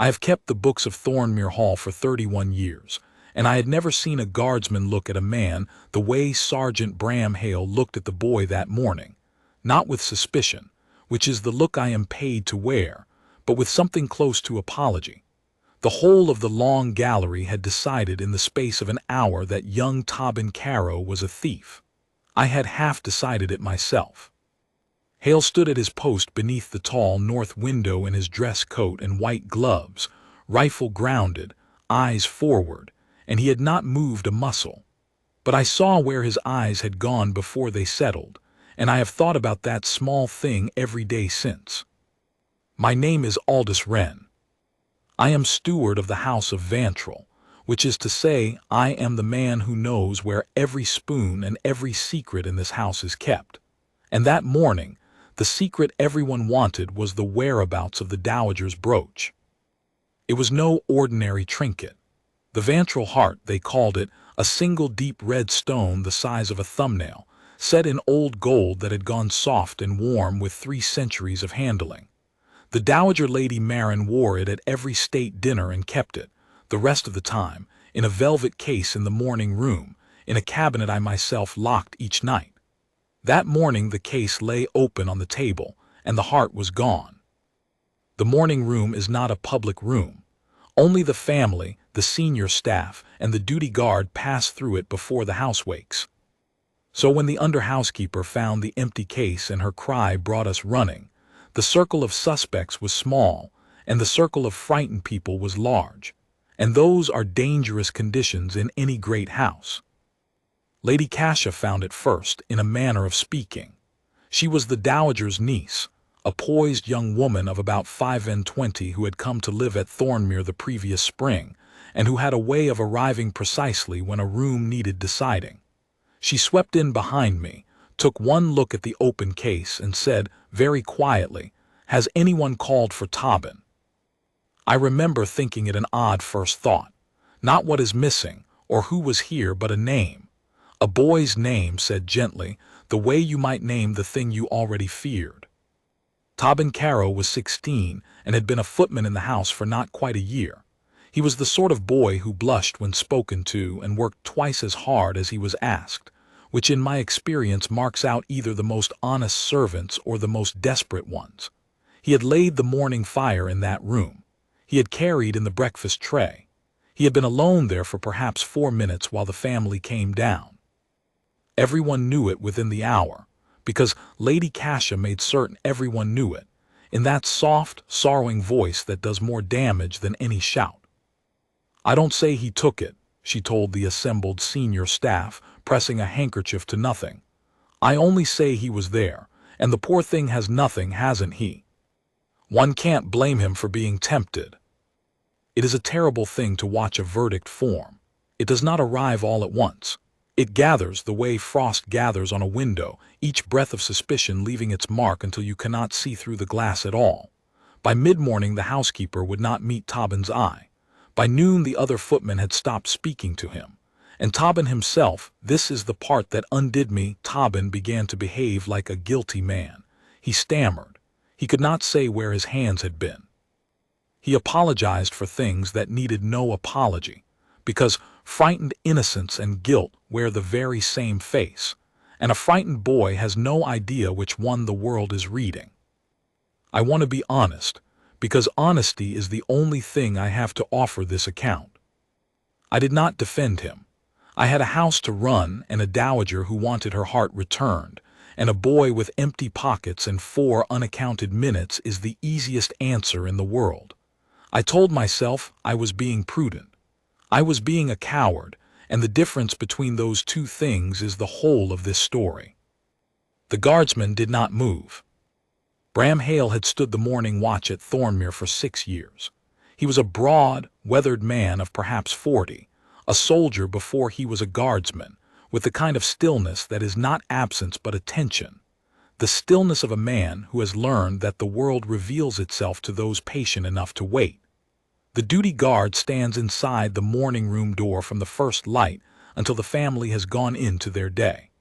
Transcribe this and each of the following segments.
I have kept the books of Thornmere Hall for 31 years, and I had never seen a guardsman look at a man the way Sergeant Bram Hale looked at the boy that morning, not with suspicion, which is the look I am paid to wear, but with something close to apology. The whole of the long gallery had decided in the space of an hour that young Tobin Caro was a thief. I had half decided it myself. Hale stood at his post beneath the tall north window in his dress coat and white gloves, rifle grounded, eyes forward, and he had not moved a muscle. But I saw where his eyes had gone before they settled, and I have thought about that small thing every day since. My name is Aldous Wren. I am steward of the House of Vantrell, which is to say I am the man who knows where every spoon and every secret in this house is kept. And that morning, the secret everyone wanted was the whereabouts of the Dowager's brooch. It was no ordinary trinket. The Vantrell heart, they called it, a single deep red stone the size of a thumbnail, set in old gold that had gone soft and warm with 3 centuries of handling. The Dowager Lady Marin wore it at every state dinner and kept it, the rest of the time, in a velvet case in the morning room, in a cabinet I myself locked each night. That morning the case lay open on the table, and the heart was gone. The morning room is not a public room. Only the family, the senior staff, and the duty guard pass through it before the house wakes. So when the under-housekeeper found the empty case and her cry brought us running, the circle of suspects was small, and the circle of frightened people was large, and those are dangerous conditions in any great house. Lady Cassia found it first, in a manner of speaking. She was the Dowager's niece, a poised young woman of about 25 who had come to live at Thornmere the previous spring, and who had a way of arriving precisely when a room needed deciding. She swept in behind me, took one look at the open case, and said, very quietly, "Has anyone called for Tobin?" I remember thinking it an odd first thought. Not what is missing, or who was here, but a name. A boy's name, said gently, the way you might name the thing you already feared. Tobin Caro was 16 and had been a footman in the house for not quite a year. He was the sort of boy who blushed when spoken to and worked twice as hard as he was asked, which in my experience marks out either the most honest servants or the most desperate ones. He had laid the morning fire in that room. He had carried in the breakfast tray. He had been alone there for perhaps 4 minutes while the family came down. Everyone knew it within the hour, because Lady Cassia made certain everyone knew it, in that soft, sorrowing voice that does more damage than any shout. I don't say he took it, she told the assembled senior staff, pressing a handkerchief to nothing. I only say he was there, and the poor thing has nothing, hasn't he? One can't blame him for being tempted. It is a terrible thing to watch a verdict form. It does not arrive all at once. It gathers the way frost gathers on a window, each breath of suspicion leaving its mark until you cannot see through the glass at all. By mid-morning the housekeeper would not meet Tobin's eye. By noon the other footman had stopped speaking to him. And Tobin himself, this is the part that undid me, Tobin began to behave like a guilty man. He stammered. He could not say where his hands had been. He apologized for things that needed no apology, because frightened innocence and guilt wear the very same face, and a frightened boy has no idea which one the world is reading. I want to be honest, because honesty is the only thing I have to offer this account. I did not defend him. I had a house to run and a dowager who wanted her heart returned, and a boy with empty pockets and 4 unaccounted minutes is the easiest answer in the world. I told myself I was being prudent. I was being a coward, and the difference between those 2 things is the whole of this story. The guardsman did not move. Bram Hale had stood the morning watch at Thornmere for 6 years. He was a broad, weathered man of perhaps 40, a soldier before he was a guardsman, with the kind of stillness that is not absence but attention, the stillness of a man who has learned that the world reveals itself to those patient enough to wait. The duty guard stands inside the morning room door from the first light until the family has gone into their day.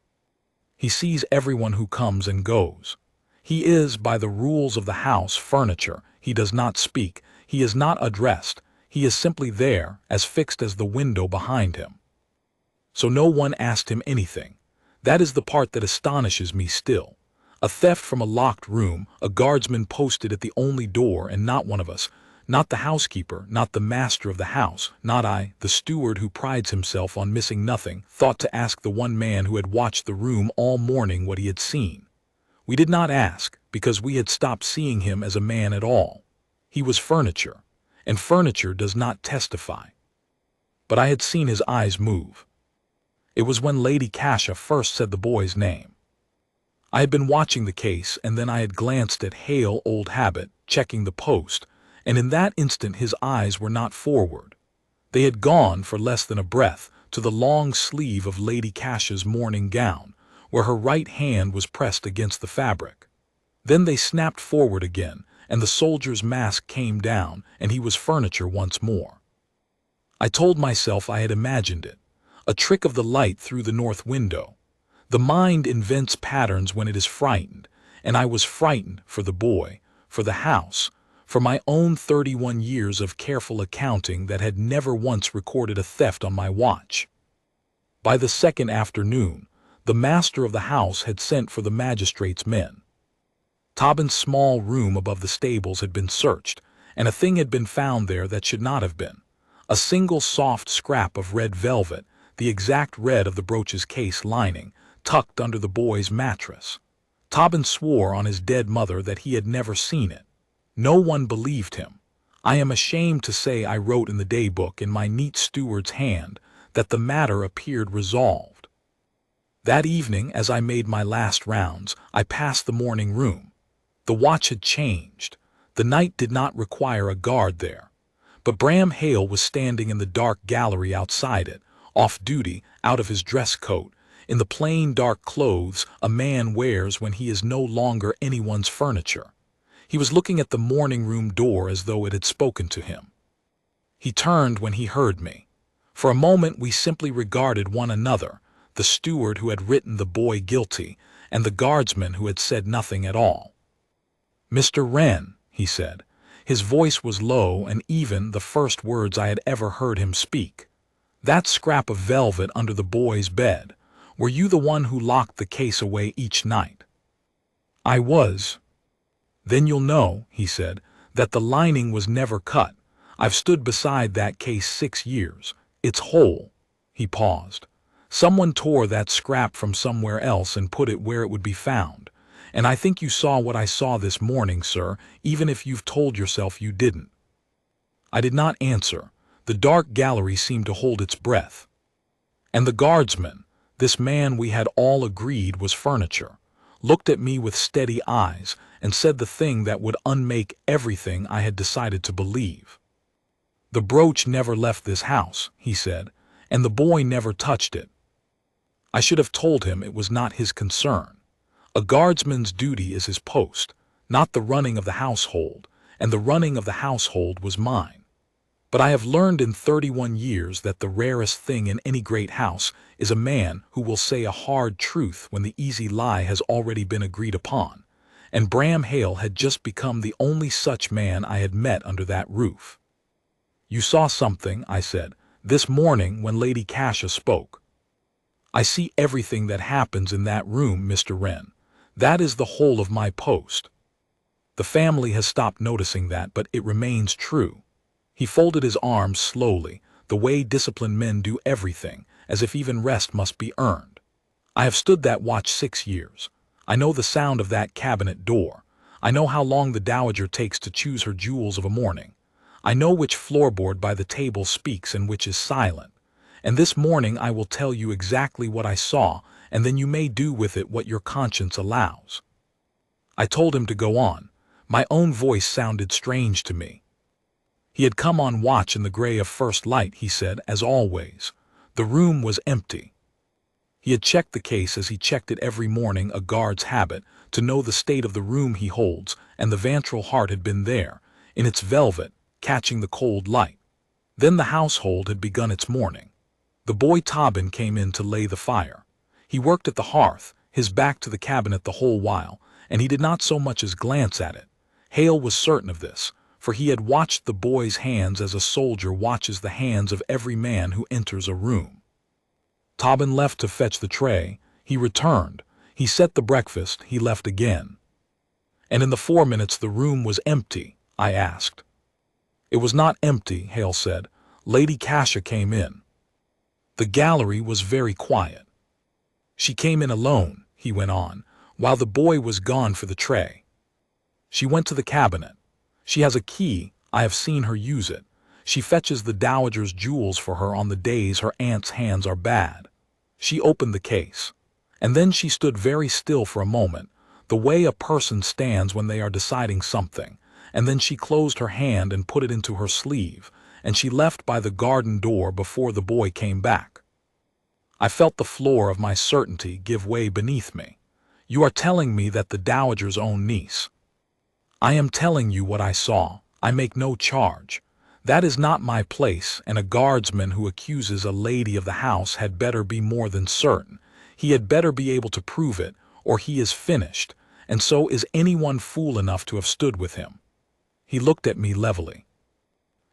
He sees everyone who comes and goes. He is, by the rules of the house, furniture. He does not speak. He is not addressed. He is simply there, as fixed as the window behind him. So no one asked him anything. That is the part that astonishes me still. A theft from a locked room, a guardsman posted at the only door, and not one of us. Not the housekeeper, not the master of the house, not I, the steward who prides himself on missing nothing, thought to ask the one man who had watched the room all morning what he had seen. We did not ask, because we had stopped seeing him as a man at all. He was furniture, and furniture does not testify. But I had seen his eyes move. It was when Lady Cassia first said the boy's name. I had been watching the case, and then I had glanced at Hale, old habit, checking the post, and in that instant his eyes were not forward. They had gone, for less than a breath, to the long sleeve of Lady Cassia's morning gown, where her right hand was pressed against the fabric. Then they snapped forward again, and the soldier's mask came down, and he was furniture once more. I told myself I had imagined it, a trick of the light through the north window. The mind invents patterns when it is frightened, and I was frightened for the boy, for the house, for my own 31 years of careful accounting that had never once recorded a theft on my watch. By the second afternoon, the master of the house had sent for the magistrate's men. Tobin's small room above the stables had been searched, and a thing had been found there that should not have been. A single soft scrap of red velvet, the exact red of the brooch's case lining, tucked under the boy's mattress. Tobin swore on his dead mother that he had never seen it. No one believed him. I am ashamed to say I wrote in the daybook in my neat steward's hand that the matter appeared resolved. That evening, as I made my last rounds, I passed the morning room. The watch had changed. The night did not require a guard there. But Bram Hale was standing in the dark gallery outside it, off duty, out of his dress coat, in the plain dark clothes a man wears when he is no longer anyone's furniture. He was looking at the morning room door as though it had spoken to him. He turned when he heard me. For a moment we simply regarded one another, the steward who had written the boy guilty, and the guardsman who had said nothing at all. "Mr. Wren," he said. His voice was low and even, the first words I had ever heard him speak. "That scrap of velvet under the boy's bed, were you the one who locked the case away each night?" "I was." "Then you'll know," he said, "that the lining was never cut. I've stood beside that case 6 years. It's whole." He paused. "Someone tore that scrap from somewhere else and put it where it would be found. And I think you saw what I saw this morning, sir, even if you've told yourself you didn't." I did not answer. The dark gallery seemed to hold its breath. And the guardsman, this man we had all agreed was furniture, looked at me with steady eyes and said the thing that would unmake everything I had decided to believe. "The brooch never left this house," he said, "and the boy never touched it." I should have told him it was not his concern. A guardsman's duty is his post, not the running of the household, and the running of the household was mine. But I have learned in 31 years that the rarest thing in any great house is a man who will say a hard truth when the easy lie has already been agreed upon, and Bram Hale had just become the only such man I had met under that roof. "You saw something," I said, "this morning when Lady Cassia spoke." "I see everything that happens in that room, Mr. Wren. That is the whole of my post. The family has stopped noticing that, but it remains true." He folded his arms slowly, the way disciplined men do everything, as if even rest must be earned. "I have stood that watch 6 years. I know the sound of that cabinet door. I know how long the dowager takes to choose her jewels of a morning. I know which floorboard by the table speaks and which is silent. And this morning I will tell you exactly what I saw, and then you may do with it what your conscience allows." I told him to go on. My own voice sounded strange to me. He had come on watch in the gray of first light, he said, as always. The room was empty. He had checked the case as he checked it every morning, a guard's habit, to know the state of the room he holds, and the ventral heart had been there, in its velvet, catching the cold light. Then the household had begun its morning. The boy Tobin came in to lay the fire. He worked at the hearth, his back to the cabinet the whole while, and he did not so much as glance at it. Hale was certain of this, for he had watched the boy's hands as a soldier watches the hands of every man who enters a room. Tobin left to fetch the tray. He returned. He set the breakfast. He left again. And in the 4 minutes the room was empty, I asked. It was not empty, Hale said. Lady Cassia came in. The gallery was very quiet. She came in alone, he went on, while the boy was gone for the tray. She went to the cabinet. She has a key. I have seen her use it. She fetches the dowager's jewels for her on the days her aunt's hands are bad. She opened the case. And then she stood very still for a moment, the way a person stands when they are deciding something, and then she closed her hand and put it into her sleeve, and she left by the garden door before the boy came back. I felt the floor of my certainty give way beneath me. You are telling me that the dowager's own niece. I am telling you what I saw. I make no charge. That is not my place, and a guardsman who accuses a lady of the house had better be more than certain. He had better be able to prove it, or he is finished, and so is anyone fool enough to have stood with him. He looked at me levelly.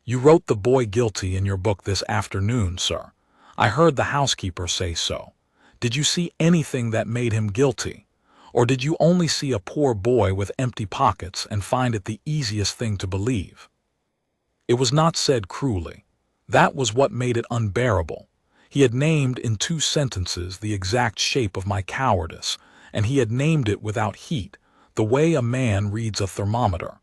You wrote the boy guilty in your book this afternoon, sir. I heard the housekeeper say so. Did you see anything that made him guilty? Or did you only see a poor boy with empty pockets and find it the easiest thing to believe? It was not said cruelly. That was what made it unbearable. He had named in 2 sentences the exact shape of my cowardice, and he had named it without heat, the way a man reads a thermometer.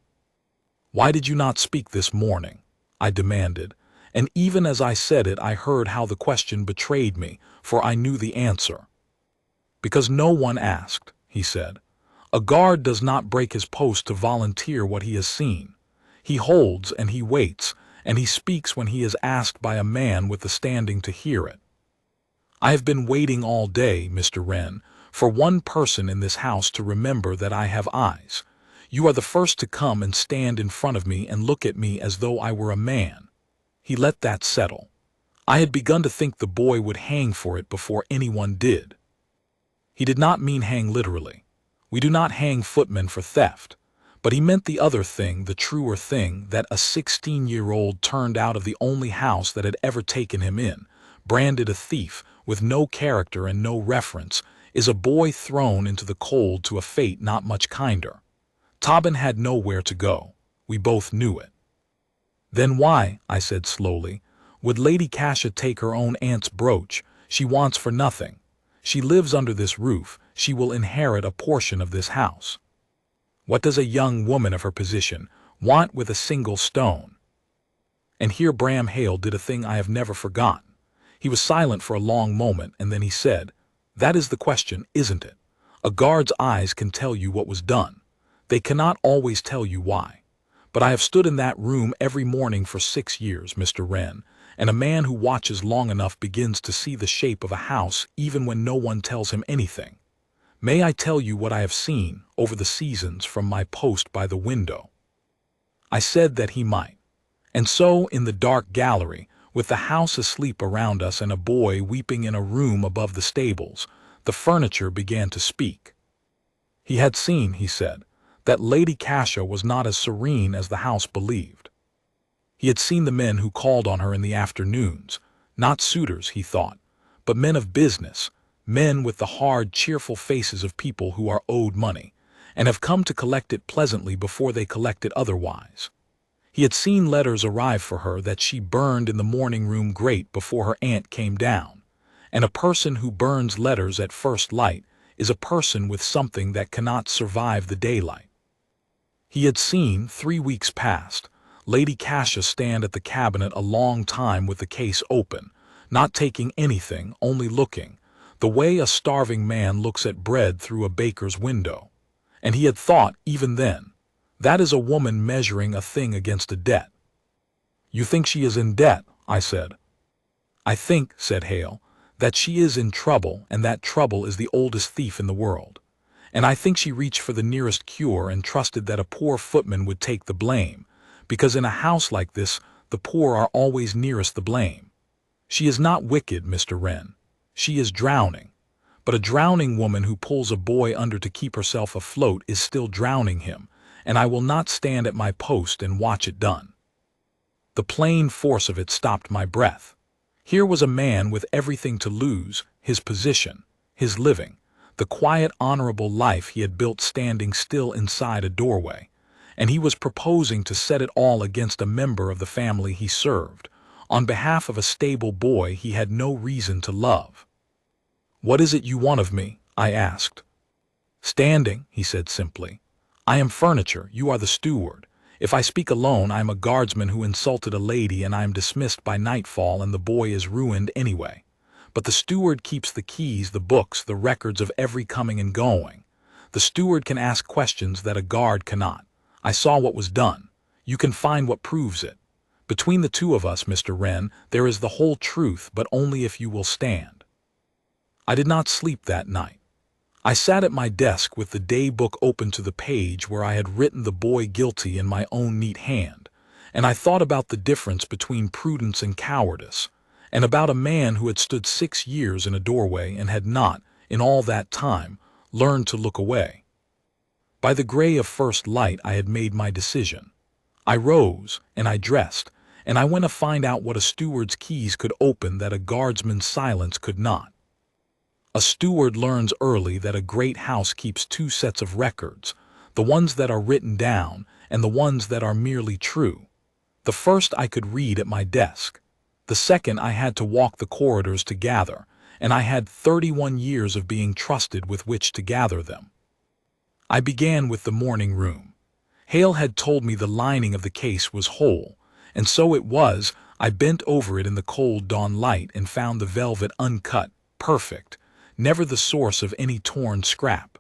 Why did you not speak this morning? I demanded, and even as I said it I heard how the question betrayed me, for I knew the answer. Because no one asked, he said. A guard does not break his post to volunteer what he has seen. He holds and he waits, and he speaks when he is asked by a man with the standing to hear it. I have been waiting all day, Mr. Wren, for one person in this house to remember that I have eyes. You are the first to come and stand in front of me and look at me as though I were a man. He let that settle. I had begun to think the boy would hang for it before anyone did. He did not mean hang literally. We do not hang footmen for theft. But he meant the other thing, the truer thing, that a 16-year-old turned out of the only house that had ever taken him in, branded a thief, with no character and no reference, is a boy thrown into the cold to a fate not much kinder. Tobin had nowhere to go. We both knew it. Then why, I said slowly, would Lady Cassia take her own aunt's brooch? She wants for nothing. She lives under this roof. She will inherit a portion of this house. What does a young woman of her position want with a single stone? And here Bram Hale did a thing I have never forgotten. He was silent for a long moment, and then he said, "That is the question, isn't it? A guard's eyes can tell you what was done. They cannot always tell you why. But I have stood in that room every morning for 6 years, Mr. Wren, and a man who watches long enough begins to see the shape of a house even when no one tells him anything. May I tell you what I have seen over the seasons from my post by the window?" I said that he might. And so, in the dark gallery, with the house asleep around us and a boy weeping in a room above the stables, the furniture began to speak. He had seen, he said, that Lady Cassia was not as serene as the house believed. He had seen the men who called on her in the afternoons, not suitors, he thought, but men of business, men with the hard, cheerful faces of people who are owed money, and have come to collect it pleasantly before they collect it otherwise. He had seen letters arrive for her that she burned in the morning-room grate before her aunt came down, and a person who burns letters at first light is a person with something that cannot survive the daylight. He had seen, 3 weeks past, Lady Cassia stand at the cabinet a long time with the case open, not taking anything, only looking, the way a starving man looks at bread through a baker's window. And he had thought, even then, that is a woman measuring a thing against a debt. "You think she is in debt?" I said. "I think," said Hale, "that she is in trouble, and that trouble is the oldest thief in the world. And I think she reached for the nearest cure and trusted that a poor footman would take the blame, because in a house like this the poor are always nearest the blame. She is not wicked, Mr. Wren. She is drowning. But a drowning woman who pulls a boy under to keep herself afloat is still drowning him, and I will not stand at my post and watch it done. The plain force of it stopped my breath. Here was a man with everything to lose, his position, his living, the quiet, honorable life he had built standing still inside a doorway, and he was proposing to set it all against a member of the family he served, on behalf of a stable boy he had no reason to love. "What is it you want of me?" I asked. "Standing," he said simply. "I am furniture, you are the steward. If I speak alone, I am a guardsman who insulted a lady and I am dismissed by nightfall and the boy is ruined anyway. But the steward keeps the keys, the books, the records of every coming and going. The steward can ask questions that a guard cannot. I saw what was done. You can find what proves it. Between the two of us, Mr. Wren, there is the whole truth, but only if you will stand." I did not sleep that night. I sat at my desk with the day book open to the page where I had written the boy guilty in my own neat hand, and I thought about the difference between prudence and cowardice, and about a man who had stood 6 years in a doorway and had not, in all that time, learned to look away. By the gray of first light I had made my decision. I rose, and I dressed, and I went to find out what a steward's keys could open that a guardsman's silence could not. A steward learns early that a great house keeps 2 sets of records, the ones that are written down and the ones that are merely true. The first I could read at my desk. The second I had to walk the corridors to gather, and I had 31 years of being trusted with which to gather them. I began with the morning room. Hale had told me the lining of the case was whole, and so it was. I bent over it in the cold dawn light and found the velvet uncut, perfect, never the source of any torn scrap.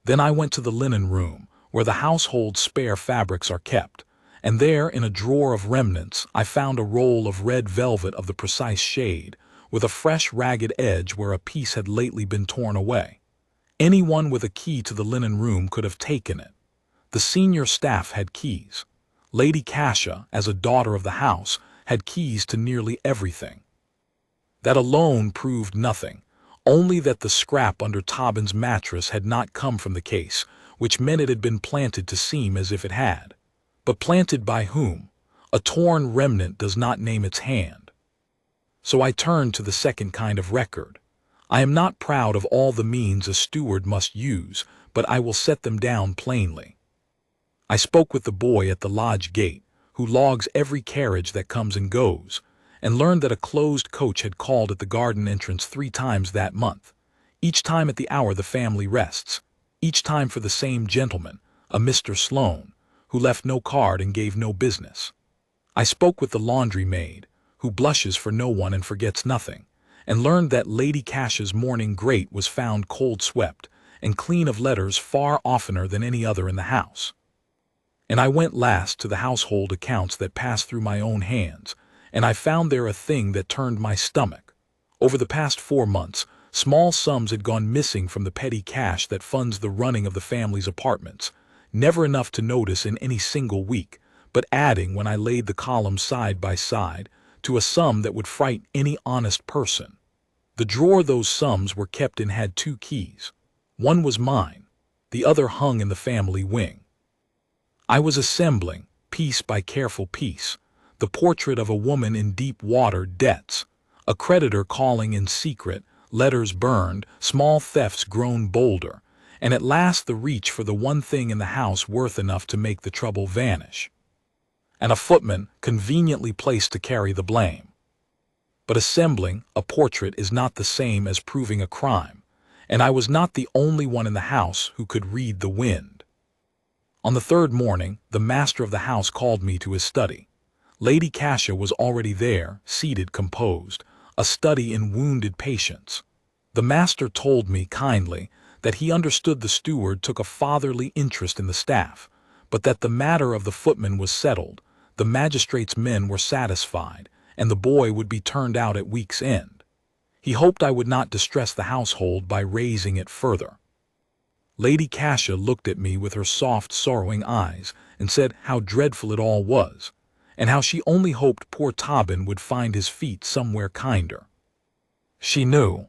Then I went to the linen room, where the household spare fabrics are kept, and there, in a drawer of remnants, I found a roll of red velvet of the precise shade, with a fresh ragged edge where a piece had lately been torn away. Anyone with a key to the linen room could have taken it. The senior staff had keys. Lady Cassia, as a daughter of the house, had keys to nearly everything. That alone proved nothing, only that the scrap under Tobin's mattress had not come from the case, which meant it had been planted to seem as if it had. But planted by whom? A torn remnant does not name its hand. So I turned to the second kind of record. I am not proud of all the means a steward must use, but I will set them down plainly. I spoke with the boy at the lodge gate, who logs every carriage that comes and goes, and learned that a closed coach had called at the garden entrance 3 times that month, each time at the hour the family rests, each time for the same gentleman, a Mr. Sloane, who left no card and gave no business. I spoke with the laundry maid, who blushes for no one and forgets nothing, and learned that Lady Cassia's morning grate was found cold swept and clean of letters far oftener than any other in the house. And I went last to the household accounts that passed through my own hands, and I found there a thing that turned my stomach. Over the past 4 months, small sums had gone missing from the petty cash that funds the running of the family's apartments, never enough to notice in any single week, but adding, when I laid the columns side by side, to a sum that would frighten any honest person. The drawer those sums were kept in had 2 keys. One was mine, the other hung in the family wing. I was assembling, piece by careful piece, the portrait of a woman in deep water debts, a creditor calling in secret, letters burned, small thefts grown bolder, and at last the reach for the one thing in the house worth enough to make the trouble vanish. And a footman conveniently placed to carry the blame. But assembling a portrait is not the same as proving a crime, and I was not the only one in the house who could read the wind. On the 3rd morning, the master of the house called me to his study. Lady Cassia was already there, seated, composed, a study in wounded patience. The master told me kindly that he understood the steward took a fatherly interest in the staff, but that the matter of the footman was settled, the magistrate's men were satisfied, and the boy would be turned out at week's end. He hoped I would not distress the household by raising it further. Lady Cassia looked at me with her soft, sorrowing eyes and said how dreadful it all was, and how she only hoped poor Tobin would find his feet somewhere kinder. She knew.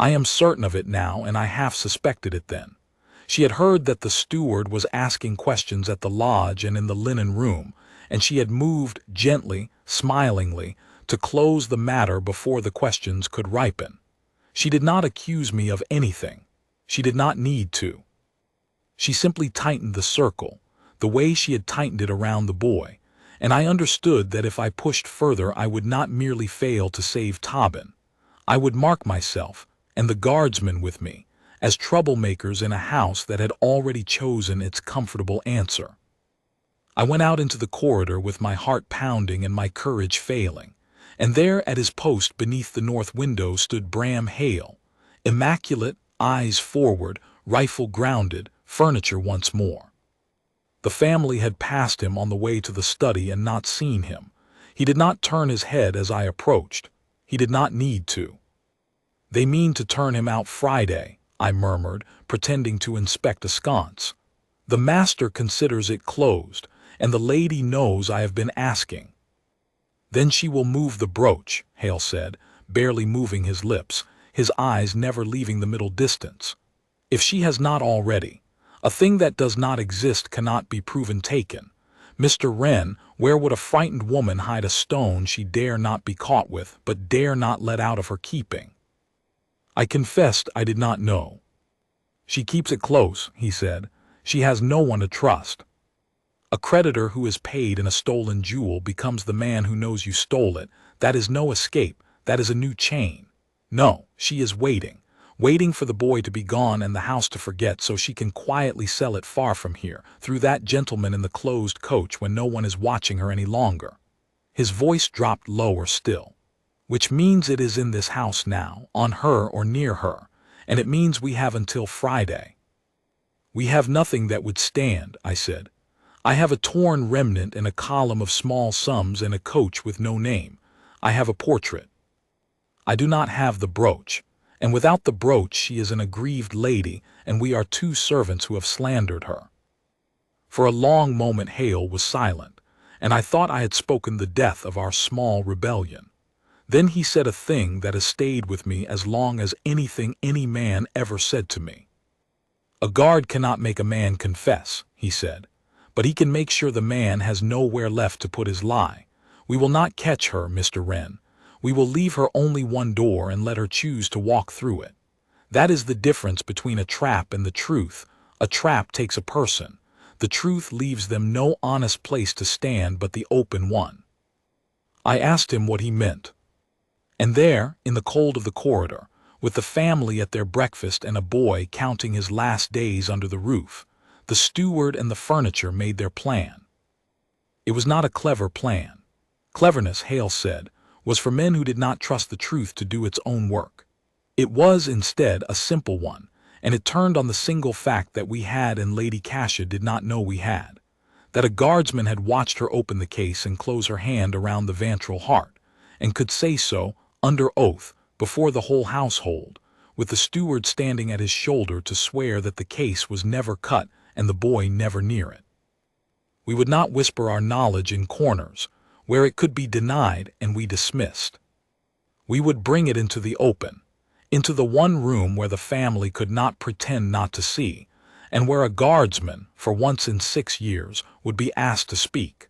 I am certain of it now, and I half suspected it then. She had heard that the steward was asking questions at the lodge and in the linen room, and she had moved gently, smilingly, to close the matter before the questions could ripen. She did not accuse me of anything. She did not need to. She simply tightened the circle, the way she had tightened it around the boy, and I understood that if I pushed further I would not merely fail to save Tobin. I would mark myself, and the guardsmen with me, as troublemakers in a house that had already chosen its comfortable answer. I went out into the corridor with my heart pounding and my courage failing, and there at his post beneath the north window stood Bram Hale, immaculate, eyes forward, rifle grounded, furniture once more. The family had passed him on the way to the study and not seen him. He did not turn his head as I approached. He did not need to. "They mean to turn him out Friday," I murmured, pretending to inspect a sconce. "The master considers it closed, and the lady knows I have been asking." "Then she will move the brooch," Hale said, barely moving his lips, his eyes never leaving the middle distance. "If she has not already. A thing that does not exist cannot be proven taken. Mr. Wren, where would a frightened woman hide a stone she dare not be caught with, but dare not let out of her keeping?" I confessed I did not know. "She keeps it close," he said. "She has no one to trust. A creditor who is paid in a stolen jewel becomes the man who knows you stole it. That is no escape, that is a new chain. No, she is waiting for the boy to be gone and the house to forget so she can quietly sell it far from here, through that gentleman in the closed coach when no one is watching her any longer." His voice dropped lower still. "Which means it is in this house now, on her or near her, and it means we have until Friday." "We have nothing that would stand," I said. "I have a torn remnant and a column of small sums and a coach with no name. I have a portrait. I do not have the brooch, and without the brooch she is an aggrieved lady, and we are two servants who have slandered her." For a long moment Hale was silent, and I thought I had spoken the death of our small rebellion. Then he said a thing that has stayed with me as long as anything any man ever said to me. "A guard cannot make a man confess," he said, "but he can make sure the man has nowhere left to put his lie. We will not catch her, Mr. Wren. We will leave her only one door and let her choose to walk through it. That is the difference between a trap and the truth. A trap takes a person. The truth leaves them no honest place to stand but the open one." I asked him what he meant. And there, in the cold of the corridor, with the family at their breakfast and a boy counting his last days under the roof, the steward and the furniture made their plan. It was not a clever plan. Cleverness, Hale said, was for men who did not trust the truth to do its own work. It was, instead, a simple one, and it turned on the single fact that we had and Lady Cassia did not know we had. That a guardsman had watched her open the case and close her hand around the ventral heart, and could say so, under oath, before the whole household, with the steward standing at his shoulder to swear that the case was never cut and the boy never near it. We would not whisper our knowledge in corners, where it could be denied and we dismissed. We would bring it into the open, into the one room where the family could not pretend not to see, and where a guardsman, for once in 6 years, would be asked to speak.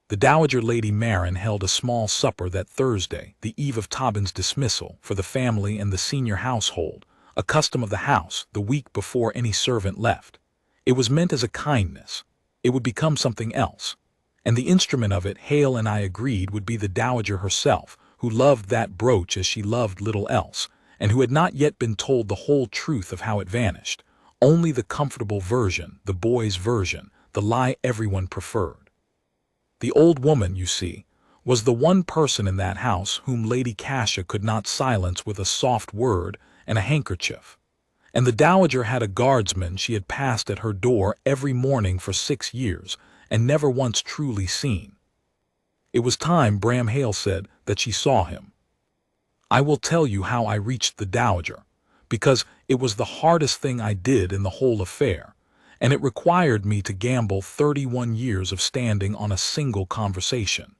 The Dowager Lady Marin held a small supper that Thursday, the eve of Tobin's dismissal, for the family and the senior household, a custom of the house, the week before any servant left. It was meant as a kindness. It would become something else. And the instrument of it, Hale and I agreed, would be the Dowager herself, who loved that brooch as she loved little else, and who had not yet been told the whole truth of how it vanished, only the comfortable version, the boy's version, the lie everyone preferred. The old woman, you see, was the one person in that house whom Lady Cassia could not silence with a soft word and a handkerchief. And the Dowager had a guardsman she had passed at her door every morning for 6 years, and never once truly seen. It was time, Bram Hale said, that she saw him. I will tell you how I reached the Dowager, because it was the hardest thing I did in the whole affair, and it required me to gamble 31 years of standing on a single conversation.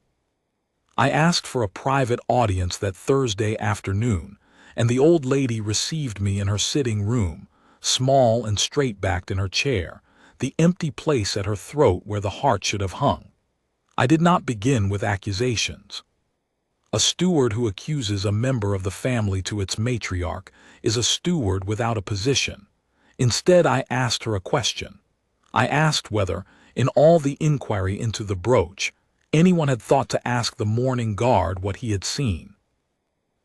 I asked for a private audience that Thursday afternoon, and the old lady received me in her sitting room, small and straight-backed in her chair, the empty place at her throat where the heart should have hung. I did not begin with accusations. A steward who accuses a member of the family to its matriarch is a steward without a position. Instead, I asked her a question. I asked whether, in all the inquiry into the brooch, anyone had thought to ask the mourning guard what he had seen.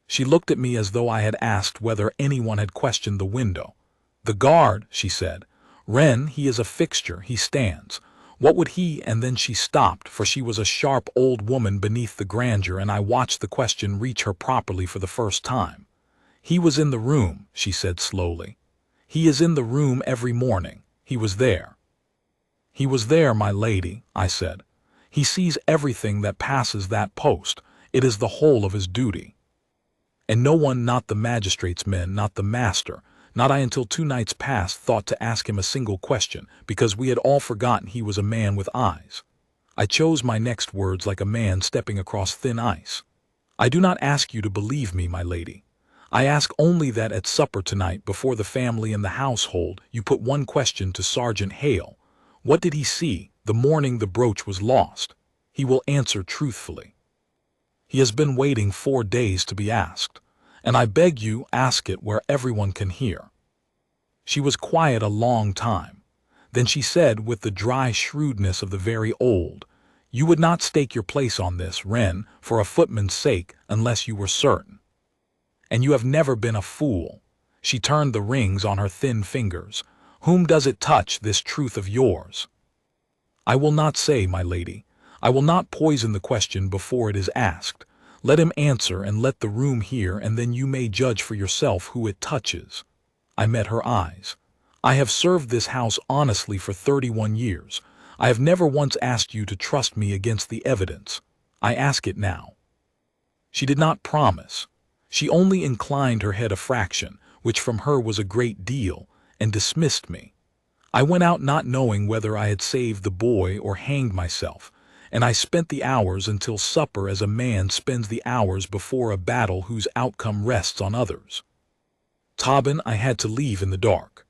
She looked at me as though I had asked whether anyone had questioned the window. "The guard," she said. "Wren, he is a fixture, he stands. What would he—" And then she stopped, for she was a sharp old woman beneath the grandeur, and I watched the question reach her properly for the first time. "He was in the room," she said slowly. "He is in the room every morning. He was there." "He was there, my lady," I said. "He sees everything that passes that post. It is the whole of his duty." And no one, not the magistrate's men, not the master, not I until 2 nights past, thought to ask him a single question, because we had all forgotten he was a man with eyes. I chose my next words like a man stepping across thin ice. "I do not ask you to believe me, my lady. I ask only that at supper tonight, before the family and the household, you put one question to Sergeant Hale. What did he see the morning the brooch was lost? He will answer truthfully. He has been waiting 4 days to be asked, and I beg you ask it where everyone can hear." She was quiet a long time. Then she said, with the dry shrewdness of the very old, "You would not stake your place on this, Wren, for a footman's sake, unless you were certain. And you have never been a fool." She turned the rings on her thin fingers. "Whom does it touch, this truth of yours?" "I will not say, my lady. I will not poison the question before it is asked. Let him answer and let the room hear, and then you may judge for yourself who it touches." I met her eyes. "I have served this house honestly for 31 years. I have never once asked you to trust me against the evidence. I ask it now." She did not promise. She only inclined her head a fraction, which from her was a great deal, and dismissed me. I went out not knowing whether I had saved the boy or hanged myself, and I spent the hours until supper as a man spends the hours before a battle whose outcome rests on others. Tobin I had to leave in the dark.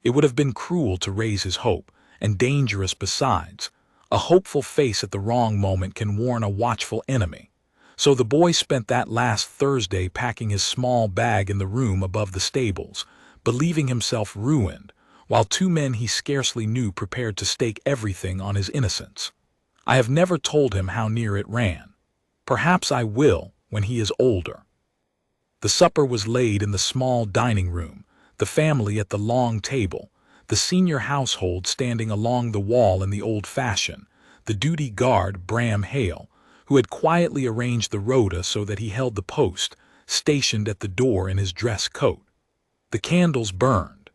It would have been cruel to raise his hope, and dangerous besides. A hopeful face at the wrong moment can warn a watchful enemy. So the boy spent that last Thursday packing his small bag in the room above the stables, believing himself ruined, while 2 men he scarcely knew prepared to stake everything on his innocence. I have never told him how near it ran. Perhaps I will when he is older. The supper was laid in the small dining room, the family at the long table, the senior household standing along the wall in the old fashion, the duty guard, Bram Hale, who had quietly arranged the rota so that he held the post, stationed at the door in his dress coat. The candles burned.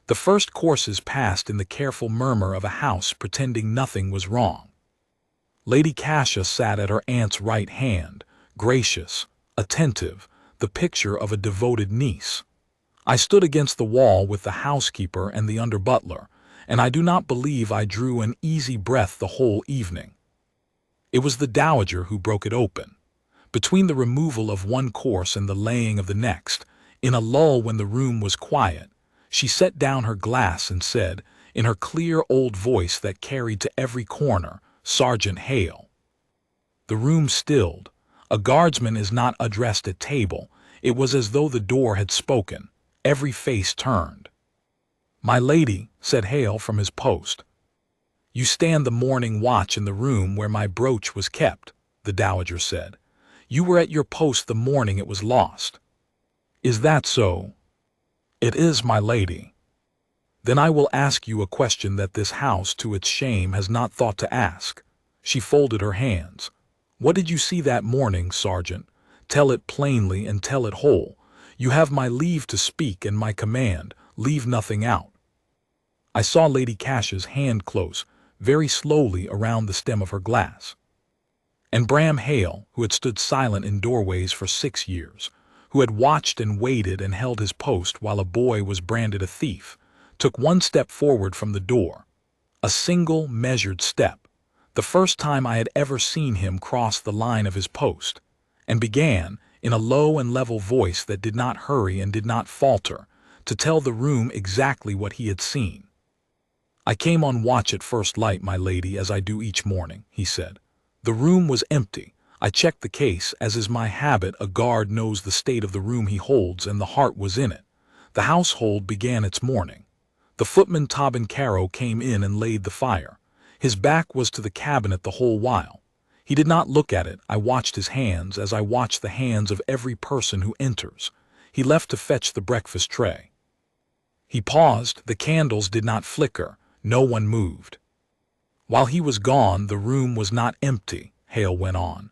The first courses passed in the careful murmur of a house pretending nothing was wrong. Lady Kasia sat at her aunt's right hand, gracious, attentive, the picture of a devoted niece. I stood against the wall with the housekeeper and the under-butler, and I do not believe I drew an easy breath the whole evening. It was the dowager who broke it open. Between the removal of one course and the laying of the next, in a lull when the room was quiet, she set down her glass and said, in her clear old voice that carried to every corner, "Sergeant Hale." The room stilled. A guardsman is not addressed at table. It was as though the door had spoken. Every face turned. "My lady," said Hale from his post. "You stand the morning watch in the room where my brooch was kept," the dowager said. "You were at your post the morning it was lost." "Is that so?" "It is, my lady." "Then I will ask you a question that this house, to its shame, has not thought to ask." She folded her hands. "What did you see that morning, Sergeant? Tell it plainly and tell it whole. You have my leave to speak and my command. Leave nothing out." I saw Lady Kasia's hand close, very slowly, around the stem of her glass. And Bram Hale, who had stood silent in doorways for 6 years, who had watched and waited and held his post while a boy was branded a thief, took one step forward from the door. A single, measured step, the first time I had ever seen him cross the line of his post, and began, in a low and level voice that did not hurry and did not falter, to tell the room exactly what he had seen. "I came on watch at first light, my lady, as I do each morning," he said. "The room was empty. I checked the case, as is my habit. A guard knows the state of the room he holds, and the heart was in it. The household began its mourning. The footman Tobin Caro came in and laid the fire. His back was to the cabinet the whole while. He did not look at it. I watched his hands, as I watch the hands of every person who enters. He left to fetch the breakfast tray. He paused. The candles did not flicker. No one moved. While he was gone, the room was not empty," Hale went on.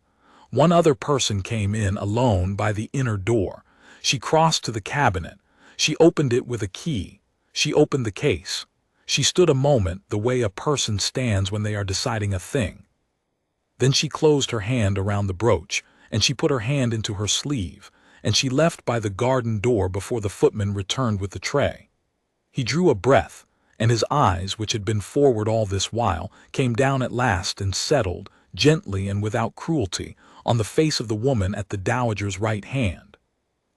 "One other person came in alone by the inner door. She crossed to the cabinet. She opened it with a key. She opened the case. She stood a moment, the way a person stands when they are deciding a thing. Then she closed her hand around the brooch, and she put her hand into her sleeve, and she left by the garden door before the footman returned with the tray." He drew a breath, and his eyes, which had been forward all this while, came down at last and settled, gently and without cruelty, on the face of the woman at the dowager's right hand.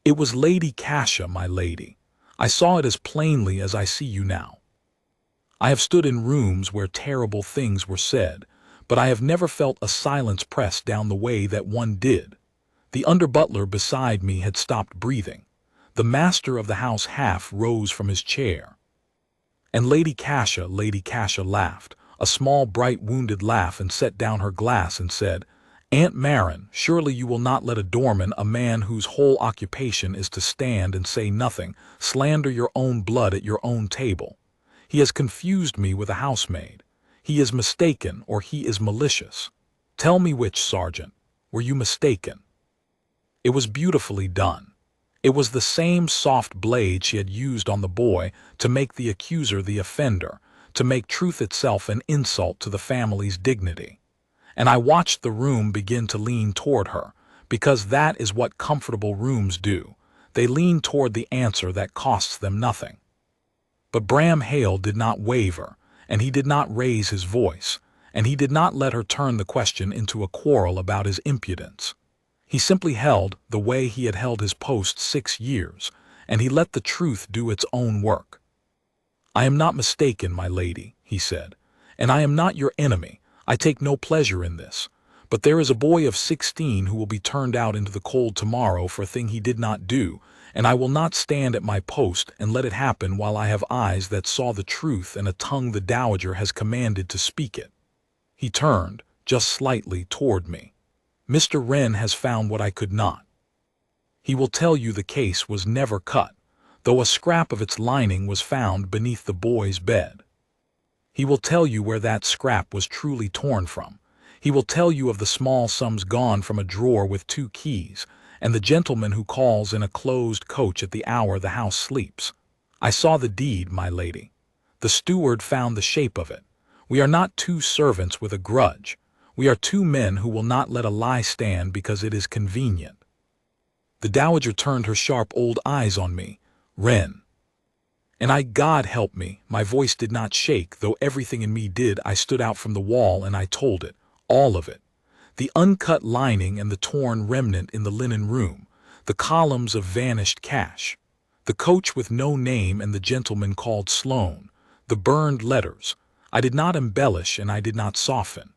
"It was Lady Cassia, my lady. I saw it as plainly as I see you now. I have stood in rooms where terrible things were said, but I have never felt a silence pressed down the way that one did. The under-butler beside me had stopped breathing. The master of the house half rose from his chair. And Lady Cassia laughed, a small, bright, wounded laugh, and set down her glass and said, 'Aunt Marin, surely you will not let a doorman, a man whose whole occupation is to stand and say nothing, slander your own blood at your own table. He has confused me with a housemaid. He is mistaken, or he is malicious. Tell me which, Sergeant. Were you mistaken?' It was beautifully done. It was the same soft blade she had used on the boy to make the accuser the offender, to make truth itself an insult to the family's dignity. And I watched the room begin to lean toward her, because that is what comfortable rooms do. They lean toward the answer that costs them nothing. But Bram Hale did not waver, and he did not raise his voice, and he did not let her turn the question into a quarrel about his impudence. He simply held the way he had held his post 6 years, and he let the truth do its own work. "I am not mistaken, my lady," he said, "and I am not your enemy. I take no pleasure in this. But there is a boy of 16 who will be turned out into the cold tomorrow for a thing he did not do, and I will not stand at my post and let it happen while I have eyes that saw the truth and a tongue the dowager has commanded to speak it." He turned, just slightly, toward me. "Mr. Wren has found what I could not. He will tell you the case was never cut, though a scrap of its lining was found beneath the boy's bed. He will tell you where that scrap was truly torn from. He will tell you of the small sums gone from a drawer with 2 keys, and the gentleman who calls in a closed coach at the hour the house sleeps. I saw the deed, my lady. The steward found the shape of it. We are not 2 servants with a grudge. We are 2 men who will not let a lie stand because it is convenient." The dowager turned her sharp old eyes on me. "Wren." And God help me, my voice did not shake, though everything in me did. I stood out from the wall and I told it, all of it. The uncut lining and the torn remnant in the linen room, the columns of vanished cash, the coach with no name and the gentleman called Sloane, the burned letters. I did not embellish and I did not soften.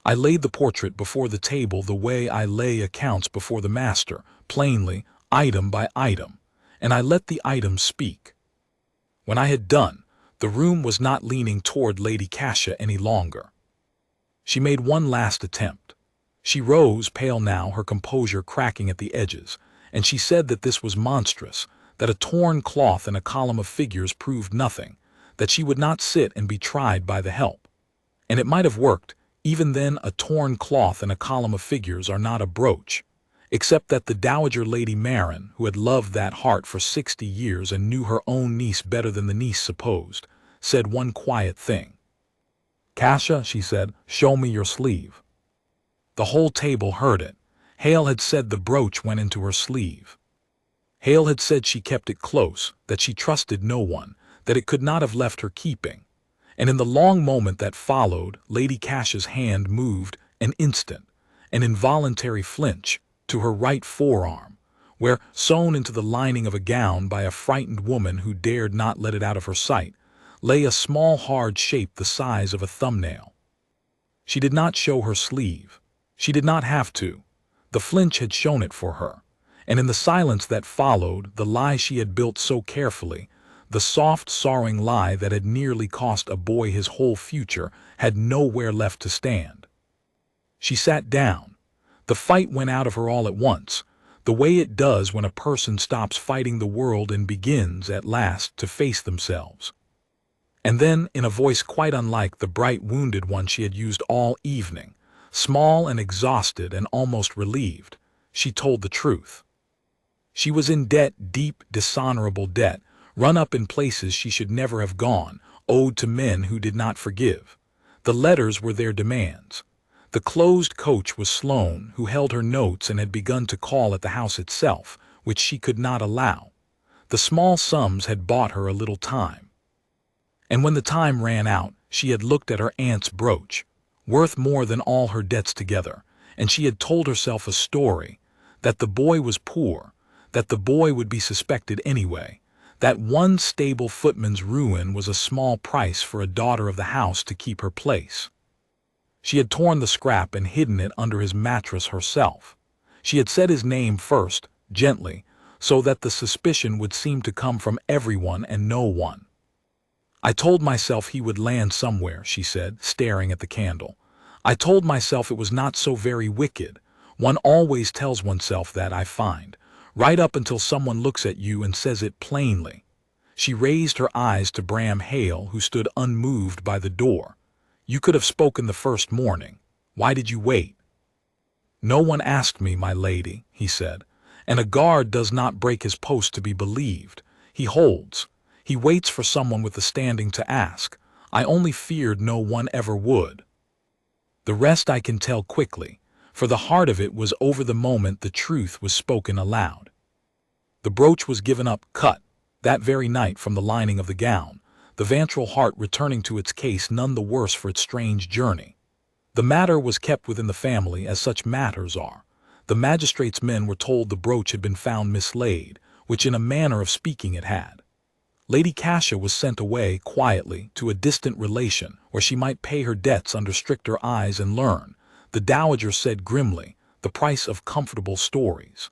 I laid the portrait before the table the way I lay accounts before the master, plainly, item by item, and I let the items speak. When I had done, the room was not leaning toward Lady Cassia any longer. She made one last attempt. She rose, pale now, her composure cracking at the edges, and she said that this was monstrous, that a torn cloth and a column of figures proved nothing, that she would not sit and be tried by the help. And it might have worked. Even then, a torn cloth and a column of figures are not a brooch, except that the dowager Lady Marin, who had loved that heart for 60 years and knew her own niece better than the niece supposed, said one quiet thing. "Cassia," she said, "show me your sleeve." The whole table heard it. Hale had said the brooch went into her sleeve. Hale had said she kept it close, that she trusted no one, that it could not have left her keeping. And in the long moment that followed, Lady Cassia's hand moved, an instant, an involuntary flinch, to her right forearm, where, sewn into the lining of a gown by a frightened woman who dared not let it out of her sight, lay a small hard shape the size of a thumbnail. She did not show her sleeve. She did not have to. The flinch had shown it for her, and in the silence that followed, the lie she had built so carefully, the soft, sorrowing lie that had nearly cost a boy his whole future, had nowhere left to stand. She sat down. The fight went out of her all at once, the way it does when a person stops fighting the world and begins, at last, to face themselves. And then, in a voice quite unlike the bright, wounded one she had used all evening, small and exhausted and almost relieved, she told the truth. She was in debt, deep, dishonorable debt, run up in places she should never have gone, owed to men who did not forgive. The letters were their demands. The closed coach was Sloane, who held her notes and had begun to call at the house itself, which she could not allow. The small sums had bought her a little time. And when the time ran out, she had looked at her aunt's brooch, worth more than all her debts together, and she had told herself a story, that the boy was poor, that the boy would be suspected anyway, that one stable footman's ruin was a small price for a daughter of the house to keep her place. She had torn the scrap and hidden it under his mattress herself. She had said his name first, gently, so that the suspicion would seem to come from everyone and no one. I told myself he would land somewhere, she said, staring at the candle. I told myself it was not so very wicked. One always tells oneself that, I find, right up until someone looks at you and says it plainly. She raised her eyes to Bram Hale, who stood unmoved by the door. You could have spoken the first morning. Why did you wait? No one asked me, my lady, he said, and a guard does not break his post to be believed. He holds. He waits for someone with the standing to ask. I only feared no one ever would. The rest I can tell quickly, for the heart of it was over the moment the truth was spoken aloud. The brooch was given up, cut, that very night from the lining of the gown, the ventral heart returning to its case none the worse for its strange journey. The matter was kept within the family, as such matters are. The magistrate's men were told the brooch had been found mislaid, which in a manner of speaking it had. Lady Cassia was sent away quietly to a distant relation, where she might pay her debts under stricter eyes and learn, the dowager said grimly, the price of comfortable stories.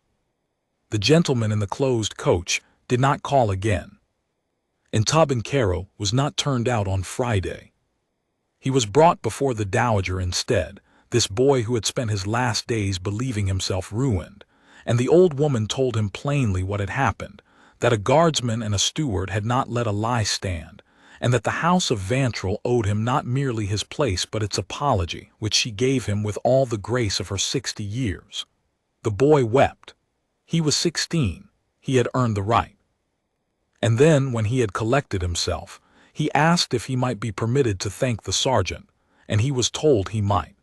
The gentleman in the closed coach did not call again. And Tobin Caro was not turned out on Friday. He was brought before the dowager instead, this boy who had spent his last days believing himself ruined, and the old woman told him plainly what had happened, that a guardsman and a steward had not let a lie stand, and that the house of Vantral owed him not merely his place but its apology, which she gave him with all the grace of her 60 years. The boy wept. He was 16. He had earned the right. And then, when he had collected himself, he asked if he might be permitted to thank the sergeant, and he was told he might.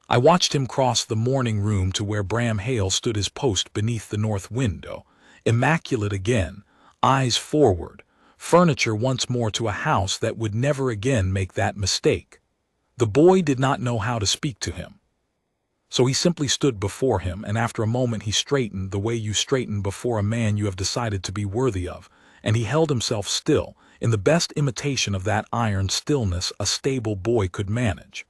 I watched him cross the morning room to where Bram Hale stood his post beneath the north window, immaculate again, eyes forward, furniture once more to a house that would never again make that mistake. The boy did not know how to speak to him. So he simply stood before him, and after a moment he straightened the way you straighten before a man you have decided to be worthy of, and he held himself still, in the best imitation of that iron stillness a stable boy could manage.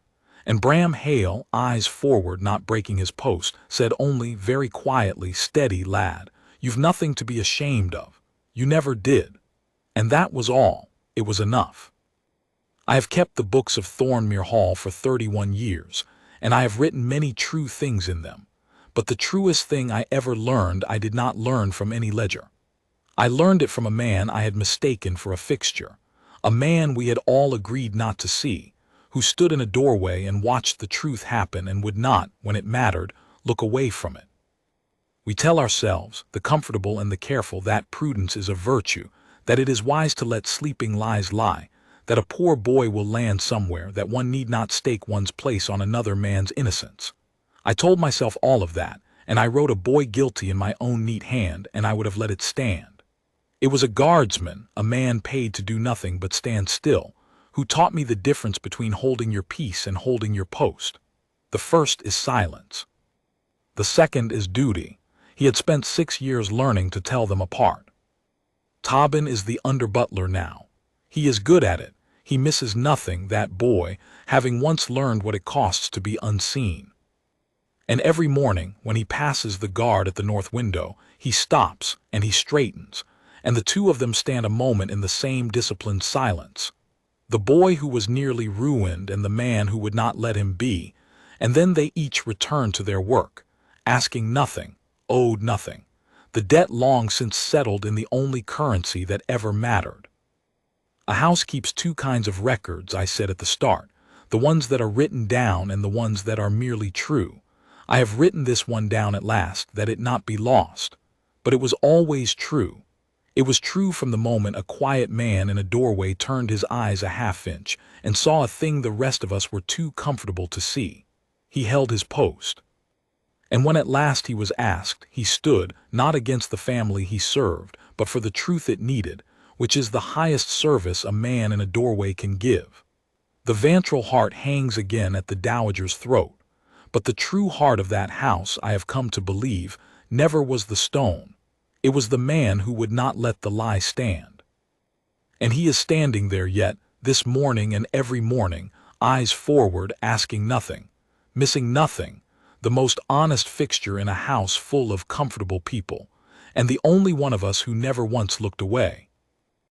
And Bram Hale, eyes forward, not breaking his post, said only very quietly, steady, lad, you've nothing to be ashamed of. You never did. And that was all. It was enough. I have kept the books of Thornmere Hall for 31 years, and I have written many true things in them. But the truest thing I ever learned I did not learn from any ledger. I learned it from a man I had mistaken for a fixture, a man we had all agreed not to see, who stood in a doorway and watched the truth happen and would not, when it mattered, look away from it. We tell ourselves, the comfortable and the careful, that prudence is a virtue, that it is wise to let sleeping lies lie, that a poor boy will land somewhere, that one need not stake one's place on another man's innocence. I told myself all of that, and I wrote a boy guilty in my own neat hand, and I would have let it stand. It was a guardsman, a man paid to do nothing but stand still, who taught me the difference between holding your peace and holding your post. The first is silence. The second is duty. He had spent 6 years learning to tell them apart. Tobin is the under-butler now. He is good at it. He misses nothing, that boy, having once learned what it costs to be unseen. And every morning, when he passes the guard at the north window, he stops and he straightens, and the two of them stand a moment in the same disciplined silence. The boy who was nearly ruined and the man who would not let him be, and then they each return to their work, asking nothing, owed nothing, the debt long since settled in the only currency that ever mattered. A house keeps two kinds of records, I said at the start, the ones that are written down and the ones that are merely true. I have written this one down at last, that it not be lost. But it was always true. It was true from the moment a quiet man in a doorway turned his eyes a half-inch and saw a thing the rest of us were too comfortable to see. He held his post. And when at last he was asked, he stood, not against the family he served, but for the truth it needed, which is the highest service a man in a doorway can give. The vantral heart hangs again at the dowager's throat, but the true heart of that house, I have come to believe, never was the stone. It was the man who would not let the lie stand. And he is standing there yet, this morning and every morning, eyes forward, asking nothing, missing nothing, the most honest fixture in a house full of comfortable people, and the only one of us who never once looked away.